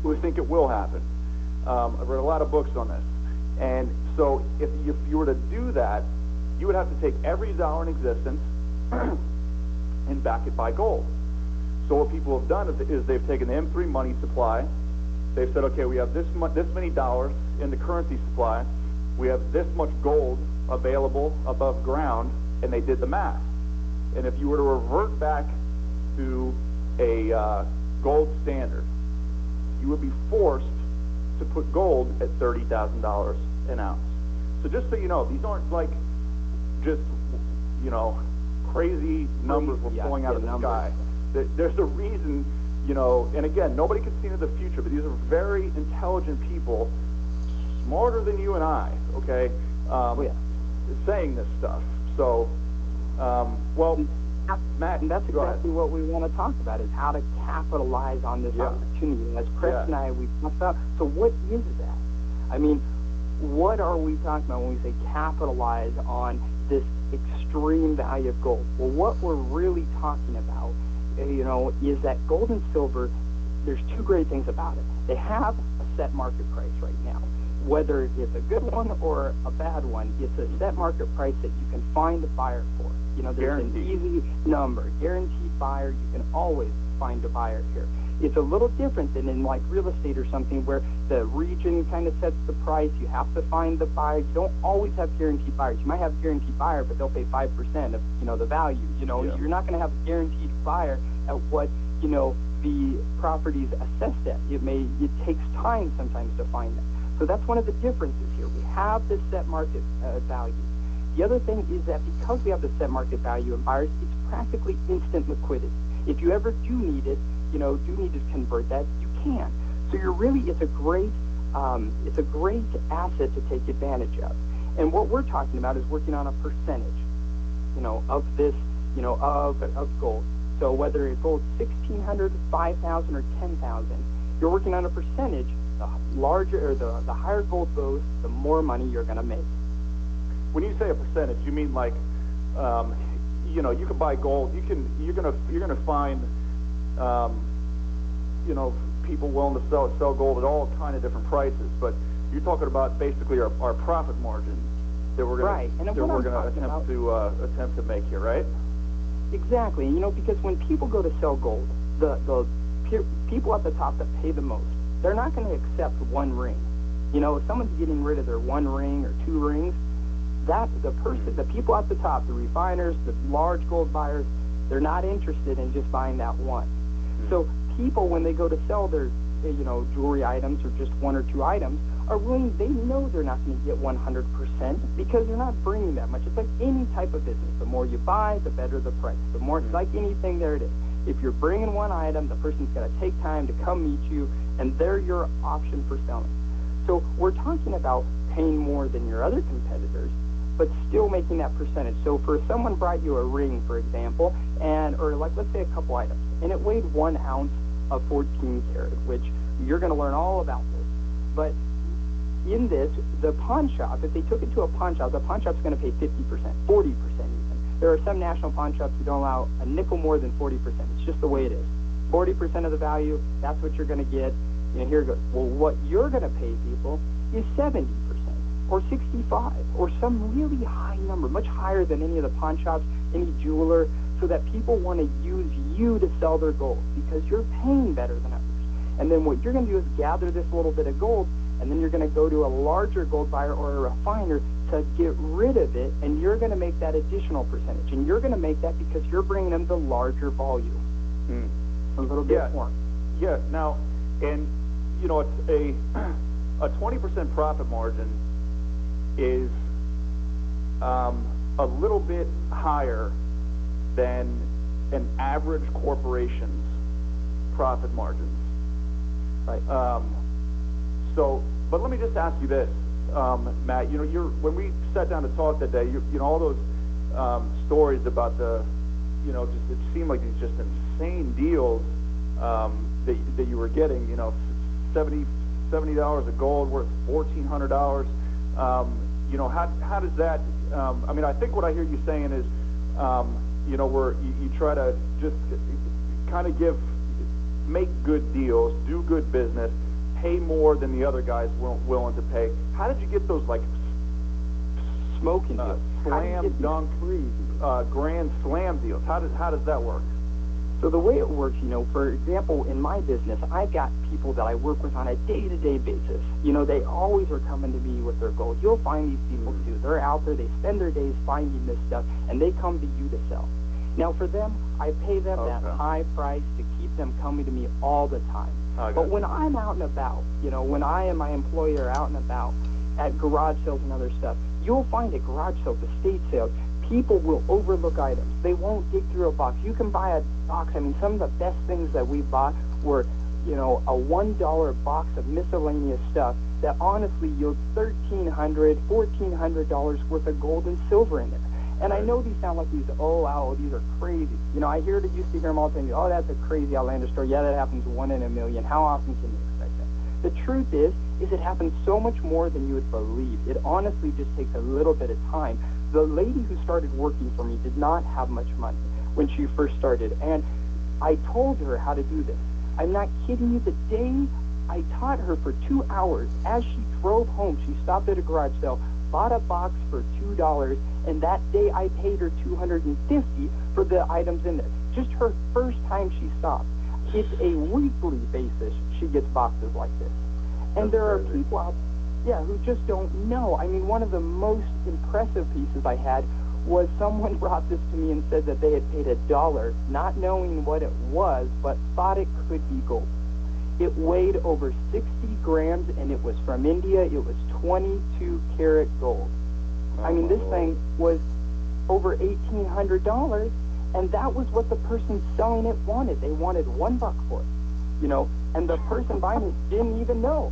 who think it will happen. I've read a lot of books on this. And so if you were to do that, you would have to take every dollar in existence and back it by gold. So what people have done is they've taken the M3 money supply. They've said, okay, we have this many dollars in the currency supply. We have this much gold available above ground, and they did the math. And if you were to revert back to a gold standard, you would be forced to put gold at $30,000 an ounce. So just so you know, these aren't like just, you know, crazy numbers we're pulling out of the sky. There's a reason, you know, and again, nobody can see into the future, but these are very intelligent people, smarter than you and I, okay, saying this stuff. So, well, Matt, and that's exactly what we want to talk about, is how to capitalize on this opportunity. And as Chris and I, we've talked about, so what is that? I mean, what are we talking about when we say capitalize on this extreme value of gold? Well, what we're really talking about, you know, is that gold and silver, there's two great things about it. They have a set market price right now. Whether it's a good one or a bad one, it's a set market price that you can find a buyer for. You know, there's an easy number, guaranteed buyer. You can always find a buyer here. It's a little different than in like real estate or something where the region kind of sets the price. You have to find the buyer. You don't always have guaranteed buyers. You might have a guaranteed buyer, but they'll pay 5% of, you know, the value. You know, you're not going to have a guaranteed buyer at what, you know, the property's assessed at. It takes time sometimes to find that. So that's one of the differences here. We have this set market value. The other thing is that because we have the set market value in buyers, it's practically instant liquidity. If you ever do need it, you know, do need to convert that, you can. So you're really, it's a great asset to take advantage of. And what we're talking about is working on a percentage, you know, of this, you know, of gold. So whether it's gold 1,600, 5,000, or 10,000, you're working on a percentage. The larger or the higher gold goes, the more money you're going to make. When you say a percentage, you mean like, you know, you can buy gold. You're gonna find, you know, people willing to sell gold at all kind of different prices. But you're talking about basically our profit margin that we're gonna attempt to make here, right? Exactly. You know, because when people go to sell gold, the people at the top that pay the most, they're not going to accept one ring. You know, if someone's getting rid of their one ring or two rings, the people at the top, the refiners, the large gold buyers, they're not interested in just buying that one. So people, when they go to sell their, you know, jewelry items or just one or two items, are willing, they know they're not going to get 100% because they're not bringing that much. It's like any type of business. The more you buy, the better the price. The more, like anything, there it is. If you're bringing one item, the person's got to take time to come meet you, and they're your option for selling. So we're talking about paying more than your other competitors, but still making that percentage. So for someone brought you a ring, for example, or like let's say a couple items, and it weighed 1 ounce of 14 karat, which you're going to learn all about this. But in this, the pawn shop, if they took it to a pawn shop, the pawn shop's going to pay 50%, 40% even. There are some national pawn shops who don't allow a nickel more than 40%. It's just the way it is. 40% of the value, that's what you're going to get. You know, here it goes. Well, what you're going to pay people is 70% or 65 or some really high number, much higher than any of the pawn shops, any jeweler, so that people want to use you to sell their gold because you're paying better than others. And then what you're going to do is gather this little bit of gold, and then you're going to go to a larger gold buyer or a refiner to get rid of it, and you're going to make that additional percentage. And you're going to make that because you're bringing them the larger volume. A little bit more. Yeah. Now, and, you know, it's a 20% profit margin is a little bit higher than an average corporation's profit margins. Right. So, but let me just ask you this, Matt. You know, when we sat down to talk that day, you know, all those stories about the, you know, just it seemed like these just insane deals that you were getting. You know, $70 of gold worth $1,400. You know, how does that? I mean, I think what I hear you saying is, you know, where you try to just kind of make good deals, do good business, pay more than the other guys weren't willing to pay. How did you get those, like, Smoking deals. slam dunk, grand slam deals? How does that work? So the way it works, for example, in my business, I've got people that I work with on a day-to-day basis. They always are coming to me with their goals. You'll find these people too. They're out there, they spend their days finding this stuff, and they come to you to sell. Now for them, I pay them that high price to keep them coming to me all the time. But when I'm out and about, when I and my employee are out and about at garage sales and other stuff, you'll find at garage sales, estate sales, people will overlook items. They won't dig through a box. You can buy a box. I mean, some of the best things that we bought were, a $1 box of miscellaneous stuff that honestly yields $1,300, $1,400 worth of gold and silver in there. And I know these sound like these are crazy. I used to hear them all the time, oh, that's a crazy outlandish story. Yeah, that happens 1 in a million. How often can you expect that? The truth is it happens so much more than you would believe. It honestly just takes a little bit of time. The lady who started working for me did not have much money when she first started, and I told her how to do this. I'm not kidding you. The day I taught her for 2 hours, as she drove home, she stopped at a garage sale, bought a box for $2, and that day I paid her $250 for the items in there. Just her first time she stopped. It's a weekly basis she gets boxes like this. And there are people out who just don't know. I mean, one of the most impressive pieces I had was someone brought this to me and said that they had paid $1, not knowing what it was, but thought it could be gold. It weighed over 60 grams, and it was from India. It was 22 karat gold. I mean, this thing was over $1,800, and that was what the person selling it wanted. They wanted $1 for it, and the person buying it didn't even know,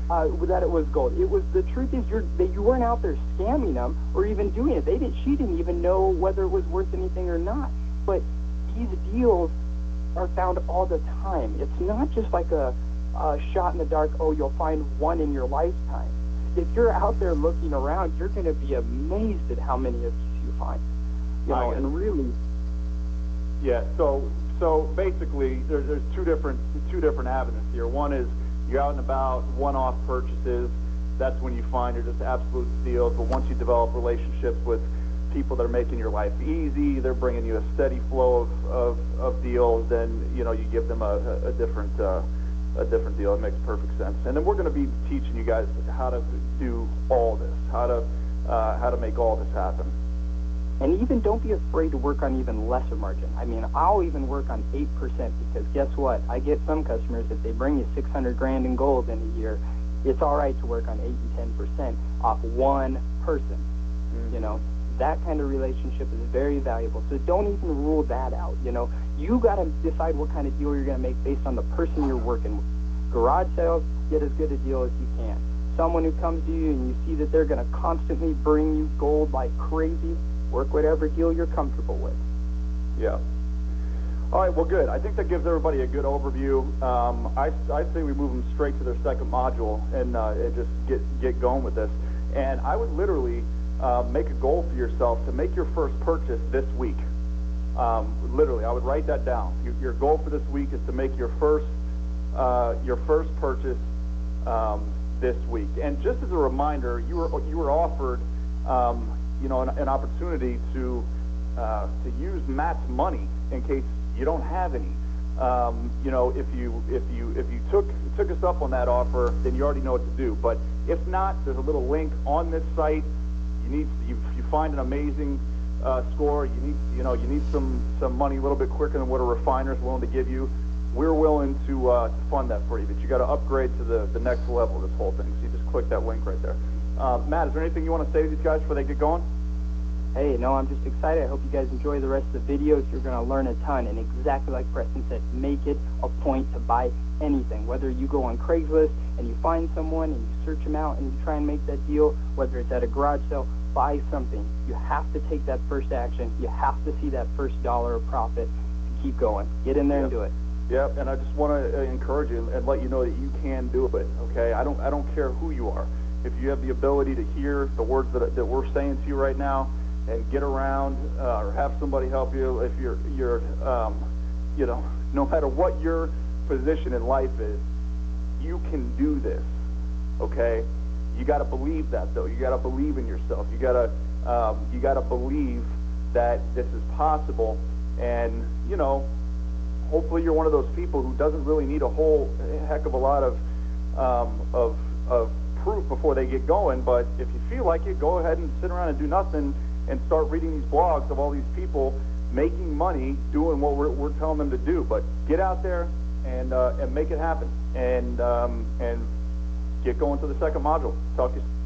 that it was gold. It was, the truth is you weren't out there scamming them or even doing it. She didn't even know whether it was worth anything or not. But these deals are found all the time. It's not just like a shot in the dark, you'll find one in your lifetime. If you're out there looking around, you're going to be amazed at how many of these you find. And really... Yeah, so basically there's two different avenues here. One is you're out and about, one-off purchases. That's when you find are just absolute steals. But once you develop relationships with people that are making your life easy, they're bringing you a steady flow of deals, then you give them a different deal. It makes perfect sense. And then we're going to be teaching you guys how to do all this, how to make all this happen. And even don't be afraid to work on even lesser margin. I mean, I'll even work on 8% because guess what? I get some customers, if they bring you 600 grand in gold in a year, it's all right to work on 8 and 10% off one person. Mm-hmm. That kind of relationship is very valuable. So don't even rule that out. You got to decide what kind of deal you're going to make based on the person you're working with. Garage sales, get as good a deal as you can. Someone who comes to you and you see that they're going to constantly bring you gold like crazy, work whatever deal you're comfortable with. Yeah. All right, well, good. I think that gives everybody a good overview. I'd say we move them straight to their second module and just get going with this. And I would literally make a goal for yourself to make your first purchase this week. Literally, I would write that down. Your goal for this week is to make your first purchase this week. And just as a reminder, you were offered an opportunity to use Matt's money in case you don't have any. If you took us up on that offer, then you already know what to do. But if not, there's a little link on this site. You find an amazing score. You need some money a little bit quicker than what a refiner's willing to give you. We're willing to fund that for you, but you got to upgrade to the next level of this whole thing. So you just click that link right there. Matt, is there anything you want to say to these guys before they get going? Hey, no, I'm just excited. I hope you guys enjoy the rest of the videos. You're going to learn a ton, and exactly like Preston said, make it a point to buy anything. Whether you go on Craigslist and you find someone and you search them out and you try and make that deal, whether it's at a garage sale, buy something. You have to take that first action. You have to see that first dollar of profit to keep going. Get in there and do it. Yep, and I just want to encourage you and let you know that you can do it, okay? I don't care who you are. If you have the ability to hear the words that we're saying to you right now and get around or have somebody help you, if you're no matter what your position in life is, you can do this, okay? You got to believe that, though. You got to believe in yourself. You got to believe that this is possible, and you know, hopefully you're one of those people who doesn't really need a whole heck of a lot of proof before they get going. But if you feel like it, go ahead and sit around and do nothing and start reading these blogs of all these people making money doing what we're telling them to do. But get out there and make it happen, and get going to the second module. Talk to you soon.